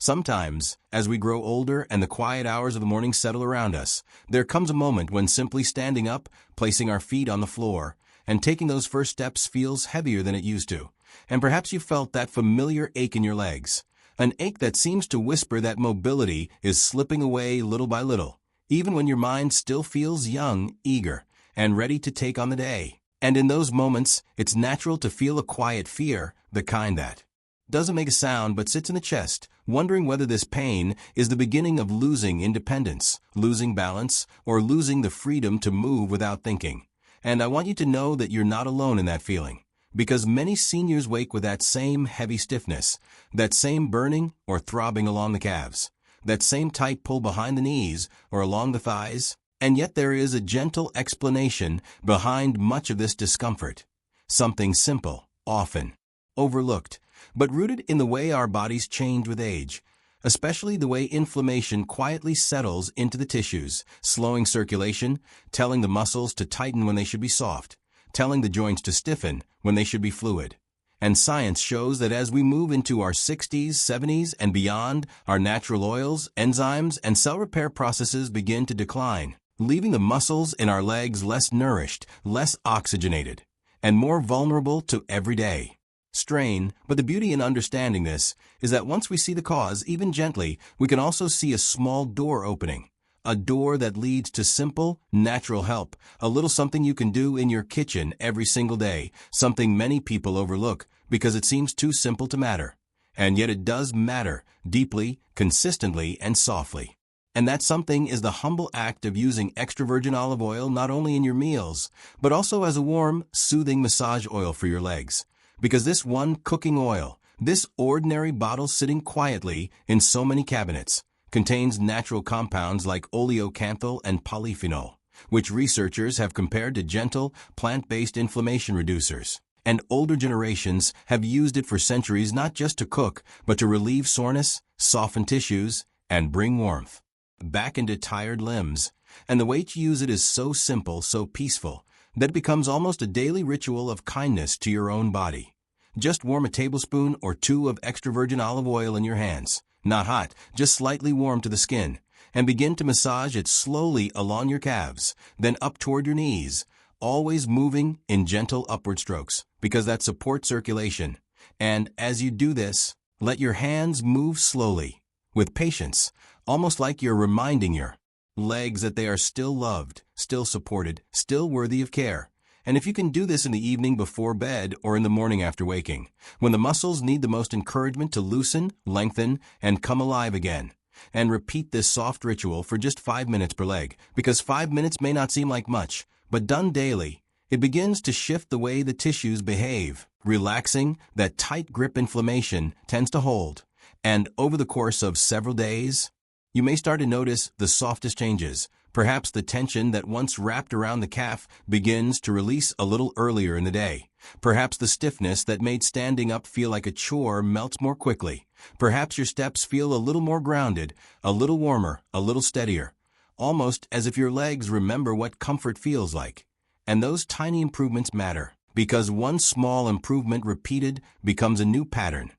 Sometimes, as we grow older and the quiet hours of the morning settle around us, there comes a moment when simply standing up, placing our feet on the floor, and taking those first steps feels heavier than it used to. And perhaps you felt that familiar ache in your legs, an ache that seems to whisper that mobility is slipping away little by little, even when your mind still feels young, eager, and ready to take on the day. And in those moments, it's natural to feel a quiet fear, the kind that doesn't make a sound but sits in the chest, wondering whether this pain is the beginning of losing independence, losing balance, or losing the freedom to move without thinking. And I want you to know that you're not alone in that feeling, because many seniors wake with that same heavy stiffness, that same burning or throbbing along the calves, that same tight pull behind the knees or along the thighs. And yet there is a gentle explanation behind much of this discomfort. Something simple, often overlooked, but rooted in the way our bodies change with age, especially the way inflammation quietly settles into the tissues, slowing circulation, telling the muscles to tighten when they should be soft, telling the joints to stiffen when they should be fluid. And science shows that as we move into our 60s, 70s, and beyond, our natural oils, enzymes, and cell repair processes begin to decline, leaving the muscles in our legs less nourished, less oxygenated, and more vulnerable to everyday strain. But the beauty in understanding this is that once we see the cause, even gently, we can also see a small door opening, a door that leads to simple, natural help, a little something you can do in your kitchen every single day, something many people overlook because it seems too simple to matter. And yet it does matter, deeply, consistently, and softly. And that something is the humble act of using extra virgin olive oil not only in your meals, but also as a warm, soothing massage oil for your legs. Because this one cooking oil, this ordinary bottle sitting quietly in so many cabinets, contains natural compounds like oleocanthal and polyphenol, which researchers have compared to gentle, plant-based inflammation reducers. And older generations have used it for centuries not just to cook, but to relieve soreness, soften tissues, and bring warmth back into tired limbs. And the way to use it is so simple, so peaceful, that it becomes almost a daily ritual of kindness to your own body. Just warm a tablespoon or two of extra virgin olive oil in your hands, not hot, just slightly warm to the skin, and begin to massage it slowly along your calves, then up toward your knees, always moving in gentle upward strokes, because that supports circulation. And as you do this, let your hands move slowly, with patience, almost like you're reminding your legs that they are still loved, still supported, still worthy of care. And if you can do this in the evening before bed or in the morning after waking, when the muscles need the most encouragement to loosen, lengthen, and come alive again, and repeat this soft ritual for just 5 minutes per leg, because 5 minutes may not seem like much, but done daily, it begins to shift the way the tissues behave, relaxing that tight grip inflammation tends to hold. And over the course of several days, you may start to notice the softest changes. Perhaps the tension that once wrapped around the calf begins to release a little earlier in the day. Perhaps the stiffness that made standing up feel like a chore melts more quickly. Perhaps your steps feel a little more grounded, a little warmer, a little steadier, almost as if your legs remember what comfort feels like. And those tiny improvements matter, because one small improvement repeated becomes a new pattern,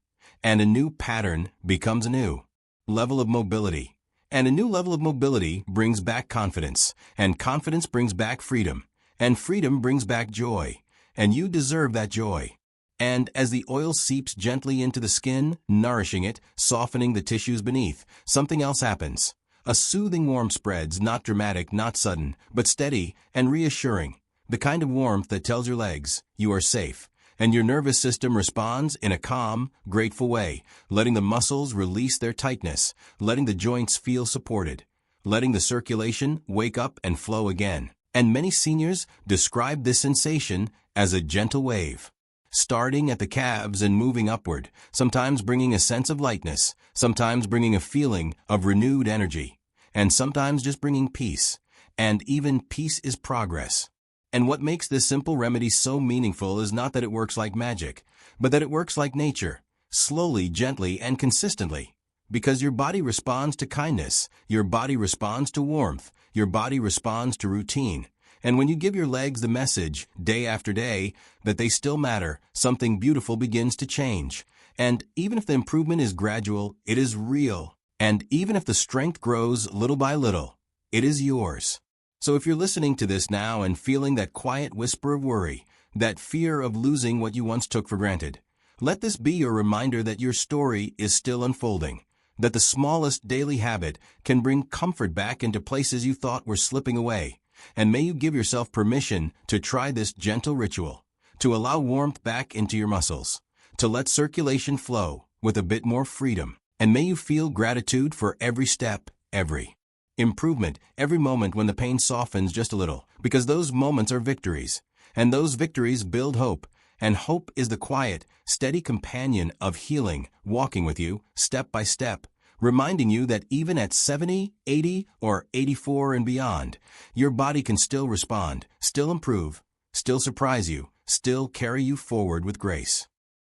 and a new pattern becomes a new level of mobility. And a new level of mobility brings back confidence, and confidence brings back freedom, and freedom brings back joy, and you deserve that joy. And as the oil seeps gently into the skin, nourishing it, softening the tissues beneath, something else happens. A soothing warmth spreads, not dramatic, not sudden, but steady and reassuring, the kind of warmth that tells your legs, you are safe. And your nervous system responds in a calm, grateful way, letting the muscles release their tightness, letting the joints feel supported, letting the circulation wake up and flow again. And many seniors describe this sensation as a gentle wave, starting at the calves and moving upward, sometimes bringing a sense of lightness, sometimes bringing a feeling of renewed energy, and sometimes just bringing peace. And even peace is progress. And what makes this simple remedy so meaningful is not that it works like magic, but that it works like nature, slowly, gently, and consistently. Because your body responds to kindness, your body responds to warmth, your body responds to routine. And when you give your legs the message, day after day, that they still matter, something beautiful begins to change. And even if the improvement is gradual, it is real. And even if the strength grows little by little, it is yours. So if you're listening to this now and feeling that quiet whisper of worry, that fear of losing what you once took for granted, let this be your reminder that your story is still unfolding, that the smallest daily habit can bring comfort back into places you thought were slipping away. And may you give yourself permission to try this gentle ritual, to allow warmth back into your muscles, to let circulation flow with a bit more freedom. And may you feel gratitude for every step, every improvement, every moment when the pain softens just a little, because those moments are victories. And those victories build hope. And hope is the quiet, steady companion of healing, walking with you, step by step, reminding you that even at 70, 80, or 84 and beyond, your body can still respond, still improve, still surprise you, still carry you forward with grace.